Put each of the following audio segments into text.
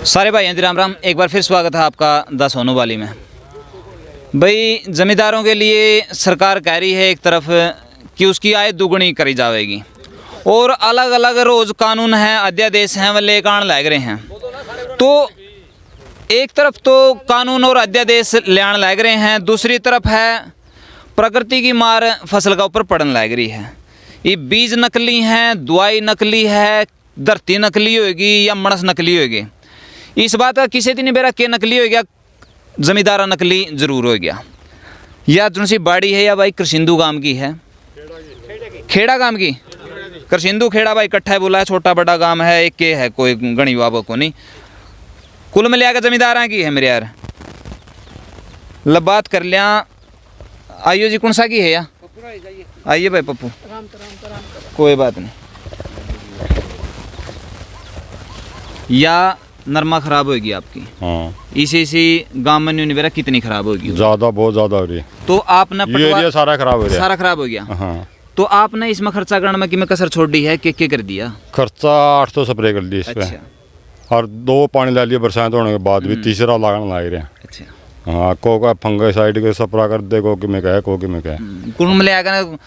सारे भाई हैं राम राम। एक बार फिर स्वागत है आपका द सोनू वाली में। भाई ज़मींदारों के लिए सरकार कह रही है एक तरफ कि उसकी आय दुगनी करी जाएगी और अलग अलग रोज़ कानून हैं, अध्यादेश हैं, वे लेकर आने लग रहे हैं। तो एक तरफ तो कानून और अध्यादेश ले आने लग रहे हैं, दूसरी तरफ है प्रकृति की मार फसल का ऊपर पड़ने लग रही है। ये बीज नकली हैं, दवाई नकली है, धरती नकली होगी या मणस नकली होगी, इस बात का किसी दिन मेरा के नकली हो गया, जमींदारा नकली जरूर हो गया। या जुनसी बाड़ी है या भाई करसिंदू गांव की है, खेड़ा गांव की करसिंदू खेड़ा भाई इकट्ठा है बोला है, छोटा बड़ा गांव है, एक के है, कोई गणी बाबा को नहीं, कुल मिला के जमींदारा की है मेरे यार। लब बात कर लिया आइयो जी, कौन सा की है या आइए भाई पप्पू, कोई बात नहीं। या नरमा खराब होगी आपकी? हाँ। इसी गांव में नहीं बेरा कितनी खराब होगी? ज्यादा, बहुत ज्यादा हो रही है। तो आपने ये एरिया सारा खराब हो गया, सारा खराब हो गया। हाँ। तो आपने इसमें खर्चा करने में कि मैं कसर छोड़ दी है कि कर दिया? खर्चा 800 स्प्रे कर दी इस पे। अच्छा। और 2 पानी ले लिए बरसात होने के बाद भी, तीसरा लागण लग रहे हैं। अच्छा। हाँ, को फंगिसाइड के स्प्रे कर दे, को कि मैं कहे, को कि मैं कहे। कुल मिलाकर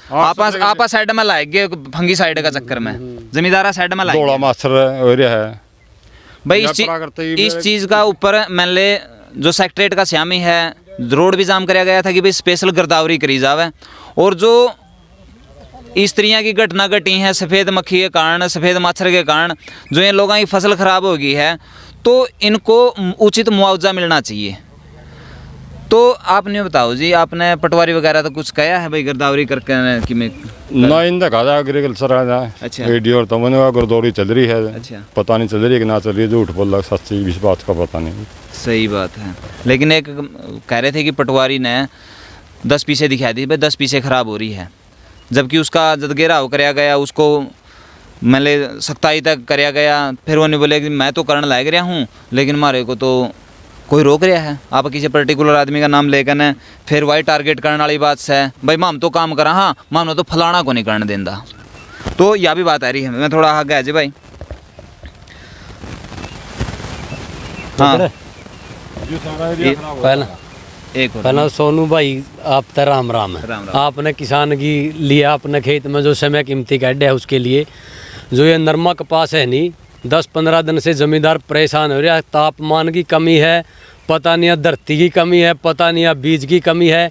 आपा साइड में लाएंगे फंगिसाइड का चक्कर में, जमींदारा साइड में लाएंगे। थोड़ा मास्टर एरिया है भाई। इस चीज़ का ऊपर मान ले जो सेक्रेटरीट का श्यामी है, रोड भी जाम कराया गया था कि भाई स्पेशल गिरदावरी करी जावे। और जो इस तरह की घटना घटी है सफ़ेद मक्खी के कारण, सफ़ेद मच्छर के कारण, जो इन लोगों की फसल ख़राब हो गई है, तो इनको उचित मुआवजा मिलना चाहिए। तो आपने बताओ जी, आपने पटवारी वगैरह तो कुछ कहा है भाई गिरदावरी करके कि मैं ना इन देखा जाए एग्रीकल्चर आ जाए। अच्छा। वीडियो तो मैंने गिरदौरी चल रही है। अच्छा। पता नहीं चल रही है कि ना चल रही है, झूठ बोल रहा, सच्ची इस बात का पता नहीं। सही बात है, लेकिन एक कह रहे थे कि पटवारी ने 10 पीसे दिखा दी, भाई 10 पीसे ख़राब हो रही है, जबकि उसका जब घेराव कराया गया, उसको मतलब सख्ताई तक कराया गया, फिर वो नहीं बोले कि मैं तो करने लायक रहा हूँ, लेकिन हमारे को तो कोई रोक रहा है। आप किसी पर्टिकुलर आदमी का नाम लेकर न फिर वाई टारगेट करने वाली बात से भाई माम तो काम करा, हाँ मानो तो फलाना को नहीं करने देंदा। तो यह भी बात आ रही है। मैं थोड़ा आगे आ जी भाई। हाँ पहला सोनू भाई आप तो राम राम है। आपने किसान की लिया अपने खेत में जो समय कीमती काटे है, उसके लिए जो ये नरमा कपास है नहीं, 10-15 दिन से जमींदार परेशान हो रहा है। तापमान की कमी है, पता नहीं है धरती की कमी है, पता नहीं है बीज की कमी है।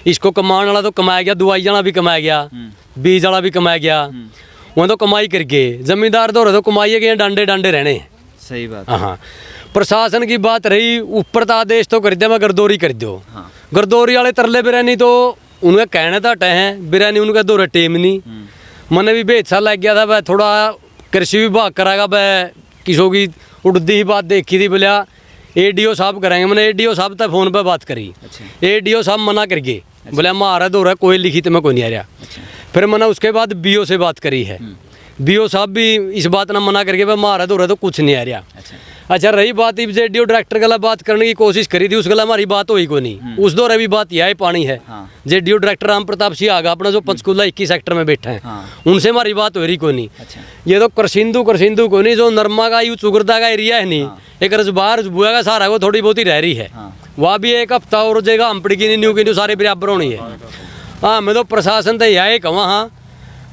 इसको कमाने वाला तो कमाया गया, दवाई वाला भी कमाया गया, बीज वाला भी कमाया गया, वह तो कमाई करके जमींदार तो तो कमाइए गए, डांडे डांडे रहने। सही बात। हाँ, प्रशासन की बात रही, ऊपर तो आदेश तो कर दिया मैं गिरदौरी कर दो। हाँ। गिरदौरी वाले तरले बिरानी तो उनके कहने तो हटे हैं, बिरानी उनका दौरे टेम नहीं। मैंने भी बेचा लग गया था, वह थोड़ा कृषि विभाग कराएगा, वह किसों की उड़दी ही बात देखी थी, बोलिया ADO साहब करेंगे। मैंने ADO साहब तक फ़ोन पर बात करी। अच्छा। ADO साहब मना कर गए। अच्छा। बोले मारा दौरा कोई लिखित में कोई नहीं आ रहा। अच्छा। फिर मैंने उसके बाद BO से बात करी है। BO साहब भी इस बात ना मना करके भाई मारा दौरा तो कुछ नहीं आ रहा। अच्छा, रही बात JDO डायरेक्टर गला बात करने की कोशिश करी थी, उस गला हमारी बात हुई को नहीं। उस दौरे भी बात यह पानी है। हाँ। JDO डायरेक्टर राम प्रताप सिंह आगा अपना जो पंचकूला 21 सेक्टर में बैठा है। हाँ। उनसे हमारी बात हो रही को नहीं। अच्छा। ये तो करसिंदू को नहीं, जो नरमा का यू चुगरदा का एरिया है नहीं। हाँ। एक रजबार बुआ का सारा वो थोड़ी बहुत ही रह रही है। हाँ। वह भी एक हफ्ता और जगह हमपड़ी की न्यू की सारे बराबर होनी है। हाँ, मैं तो प्रशासन तो यह कहूँ, हाँ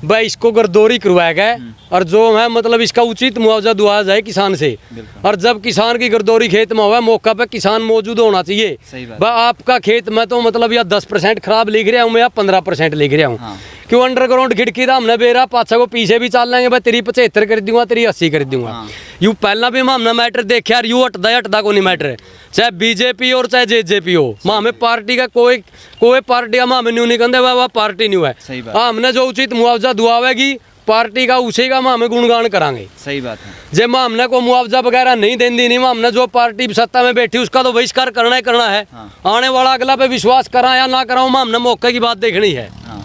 भाई इसको गिरदौरी करवाया गया और जो है मतलब इसका उचित मुआवजा दिया जाए किसान से। और जब किसान की गिरदौरी खेत में हुआ, मौका पर किसान मौजूद होना चाहिए। भाई आपका खेत में तो मतलब या 10% खराब लिख रहा हूँ मैं, या 15% लिख रहा हूँ। हाँ। क्यों अंडरग्राउंड खिड़की था हमने बेरा पाछा को पीछे भी चल लेंगे, भाई तेरी 75 कर दूंगा, तेरी 80 कर दूंगा। हाँ। यू पहला भी हमने मैटर देखा यार, यू हटदा को नहीं मैटर, चाहे BJP और चाहे JJP हो, हमें पार्टी का कोई पार्टी हमें न्यू नहीं कहते, वह पार्टी न्यू है। हमने जो उचित मुआवजा दुआवेगी पार्टी का, उसी का हमें गुणगान करांगे। सही बात है। जब हमने को मुआवजा वगैरह नहीं देनी नहीं, हमने जो पार्टी सत्ता में बैठी उसका तो बहिष्कार करना ही करना है। हाँ। आने वाला अगला पे विश्वास करा या ना कराऊँ, हमने मौके की बात देखनी है। हाँ।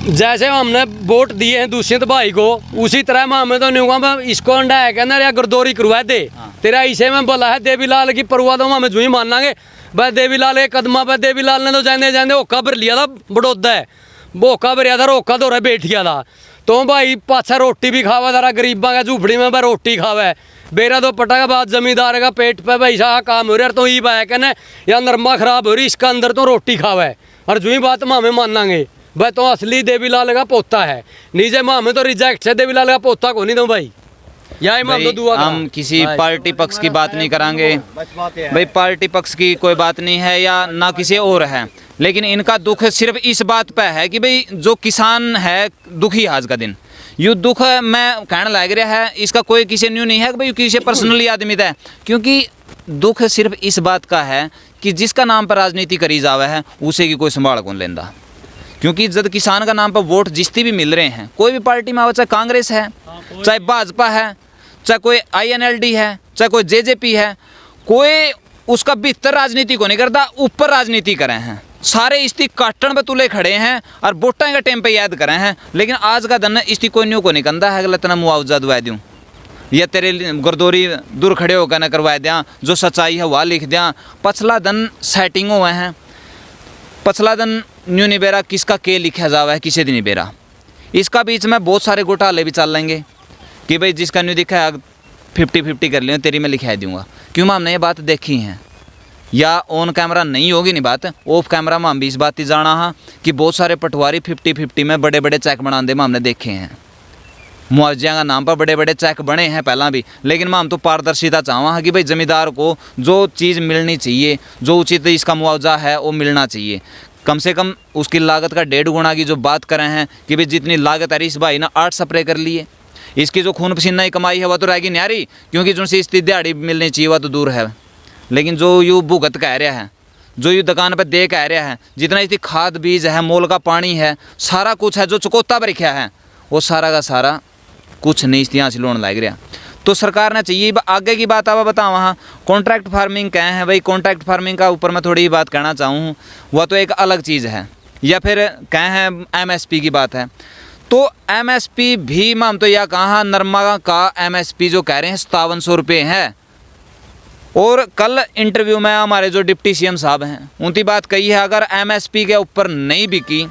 जैसे हमने वोट दिए हैं दुष्यंत भाई को, उसी तरह मैं हमें तो नहीं होगा इसको अंडा है कहना यार गिरदौरी करवा दे। हाँ। तेरा इसे में बोला है देवीलाल की परवा दो, हमें जो ही मान लांगे। भाई देवीलाल एक कदमा पे देवीलाल ने तो जाने ओका भर लिया था, बड़ौदा है बोका भरिया था, रोका दौरा बैठ गया था। तो भाई पाछा रोटी भी खावा, जरा गरीबा का झूपड़ी में रोटी खावा, बेरा तो पटा के बाद जमींदार का पेट पे भाई सा काम हो रहा है तो ये बाय कहने या नरमा खराब हो रही इसका अंदर तो रोटी खावे और जो ही बात मामे मानांगे भाई तो असली देवीलाल का पोता है नीचे मामे तो रिजेक्ट है देवीलाल का पोता को नहीं दो भाई यही माम तो दुआ हम किसी पार्टी पक्ष की बात नहीं करांगे भाई, पार्टी पक्ष की कोई बात नहीं है या ना किसी और है, लेकिन इनका दुख सिर्फ इस बात पे है कि भाई जो किसान है दुखी आज का दिन यू दुख मैं कहने लग रहा है, इसका कोई किसी न्यू नहीं है कि भाई किसी पर्सनली आदमी है, क्योंकि दुख सिर्फ इस बात का है कि जिसका नाम पर राजनीति करी जावे है उसे की कोई संभाल कौन लेंदा, क्योंकि जब किसान का नाम पर वोट जिसती भी मिल रहे हैं, कोई भी पार्टी में चाहे कांग्रेस है, चाहे भाजपा है, चाहे कोई INLD है, चाहे कोई JJP है, कोई उसका भीतर राजनीति को नहीं करता, ऊपर राजनीति करे हैं सारे। इसकी काटन पे तुले खड़े हैं और वोटा का टाइम पे याद करे हैं, लेकिन आज का दिन इसकी कोई न्यू को नहीं कहता है कि तना मुआवजा दवा दूँ या तेरे गुरदौरी दूर खड़े होकर न करवा दिया, जो सच्चाई है वह लिख दिया। पछला दिन सेटिंग हुए हैं, पछला दिन न्यू नहीं बेरा किसका के लिखा जावा है किसी दिन नहीं बेरा। इसका बीच में बहुत सारे घोटाले भी चल लेंगे कि भाई जिसका न्यू दिखा है 50-50 कर लियो तेरी मैं लिखा दूंगा, क्यों हमने ये बात देखी है या ऑन कैमरा नहीं होगी नहीं बात, ऑफ कैमरा में हम भी इस बात ही जाना हाँ कि बहुत सारे पटवारी 50-50 में बड़े बड़े चेक बनाते में हमने देखे हैं, मुआवजा का नाम पर बड़े बड़े चेक बने हैं पहला भी, लेकिन हम तो पारदर्शिता चाहवा कि भाई ज़मींदार को जो चीज़ मिलनी चाहिए, जो उचित इसका मुआवजा है वो मिलना चाहिए, कम से कम उसकी लागत का 1.5 गुना की जो बात करें हैं कि भाई जितनी लागत है इस भाई ने 8 स्प्रे कर लिए, इसकी जो खून पसीना ही कमाई है वह तो रहेगी न्यारी, क्योंकि जो सी इसकी दिहाड़ी मिलनी चाहिए वह तो दूर है, लेकिन जो यू भुगत कह रहा है, जो यू दुकान पर दे कह रहा है, जितना इसकी खाद बीज है, मोल का पानी है, सारा कुछ है जो चुकौता पर रखा है वो सारा का सारा कुछ नहीं इस हासिल होने लग रहा। तो सरकार ने चाहिए आगे की बात आप बताओ, वहाँ कॉन्ट्रैक्ट फार्मिंग क्या है भाई, कॉन्ट्रैक्ट फार्मिंग का ऊपर मैं थोड़ी बात कहना चाहूँ, वह तो एक अलग चीज़ है, या फिर क्या है MSP की बात है। तो MSP भी हम तो यह कहा नरमा का MSP जो कह रहे हैं 5700 रुपये है, और कल इंटरव्यू में हमारे जो डिप्टी CM साहब हैं उनकी बात कही है अगर MSP के ऊपर नहीं बिकी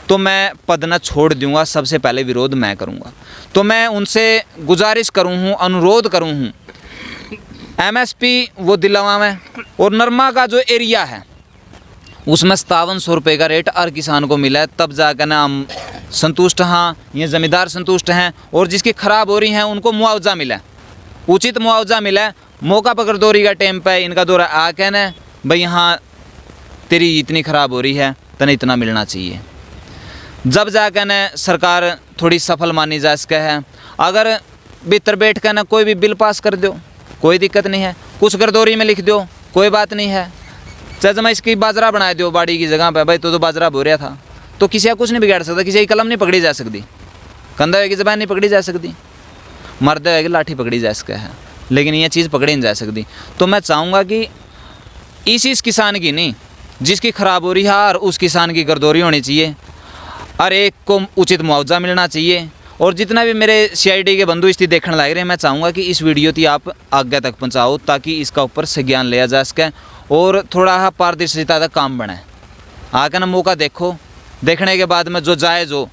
तो मैं पद न छोड़ दूंगा, सबसे पहले विरोध मैं करूंगा। तो मैं उनसे गुजारिश करूं हूं, अनुरोध करूं हूं, MSP वो दिलावा में और नरमा का जो एरिया है उसमें 5700 रुपये का रेट हर किसान को मिला है, तब जाकर ना हम संतुष्ट हाँ, ये ज़मींदार संतुष्ट हैं, और जिसकी ख़राब हो रही हैं उनको मुआवजा मिला, उचित मुआवजा मिला। मौका पर गर्दौरी का टाइम पे इनका दौरा आ कहना है भाई हाँ तेरी इतनी ख़राब हो रही है तने इतना मिलना चाहिए, जब जाकर न सरकार थोड़ी सफल मानी जा सके है। अगर भीतर बैठ कर न कोई भी बिल पास कर दो कोई दिक्कत नहीं है, कुछ गर्दौरी में लिख दो कोई बात नहीं है, चाहे जमा इसकी बाजरा बना दो बाड़ी की जगह पे, भाई तो बाजरा बो रहा था तो किसी का कुछ नहीं बिगाड़ सकता, किसी की कलम नहीं पकड़ी जा सकती, कंधा होगी ज़बान नहीं पकड़ी जा सकती, मर्द होगी लाठी पकड़ी जा सके है, लेकिन ये चीज़ पकड़ी नहीं जा सकती। तो मैं चाहूँगा कि इस किसान की नहीं जिसकी ख़राब हो रही है और उस किसान की गर्दौरी होनी चाहिए, हर एक को उचित मुआवजा मिलना चाहिए। और जितना भी मेरे CID के बंधु इसकी देखने लग रहे हैं, मैं चाहूँगा कि इस वीडियो की आप आगे तक पहुँचाओ ताकि इसका ऊपर संज्ञान लिया जा सके और थोड़ा पारदर्शिता का काम बने। आकर ना मौका देखो, देखने के बाद में जो जायज़ हो,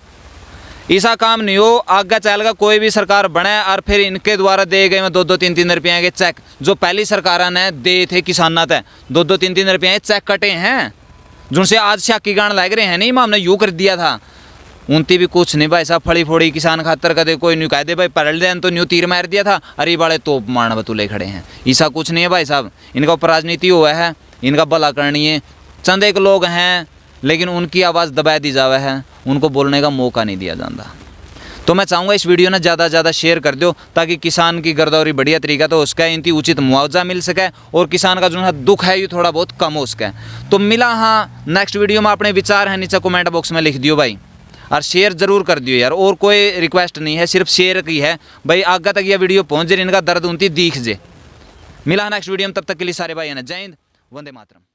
ऐसा काम नहीं हो आगे चल का कोई भी सरकार बने और फिर इनके द्वारा दिए गए में 2-3 रुपये के चेक जो पहली सरकार ने दे थे किसाना थे 2-3 रुपये चेक कटे हैं, जिनसे आज शाकी गान लग रहे हैं नहीं हमने यूँ कर दिया था, उनती भी कुछ नहीं भाई साहब, फड़ी फोड़ी किसान खातर कदे कोई नहीं कह दे भाई पलट दें तो न्यू तीर मार दिया था, अरे वाले तोप मारने बतूले खड़े हैं, ऐसा कुछ नहीं है भाई साहब। इनका ऊपर राजनीति हुआ है, इनका भला करनी है, चंद एक लोग हैं लेकिन उनकी आवाज़ दबा दी जावा है, उनको बोलने का मौका नहीं दिया जाता। तो मैं चाहूँगा इस वीडियो ने ज़्यादा से ज़्यादा शेयर कर दो ताकि किसान की गर्दौरी बढ़िया तरीका तो उसका इनकी उचित मुआवजा मिल सके और किसान का जो है दुख है ये थोड़ा बहुत कम हो सके। तो मिला हाँ नेक्स्ट वीडियो में अपने विचार हैं नीचे कमेंट बॉक्स में लिख दियो भाई, और शेयर ज़रूर कर दियो यार, और कोई रिक्वेस्ट नहीं है, सिर्फ शेयर की है भाई, आगे तक यह वीडियो पहुँच जाए, इनका दर्द उनती दिख जे। मिला नेक्स्ट वीडियो में, तब तक के लिए सारे भाई है ना, जय हिंद, वंदे मातरम।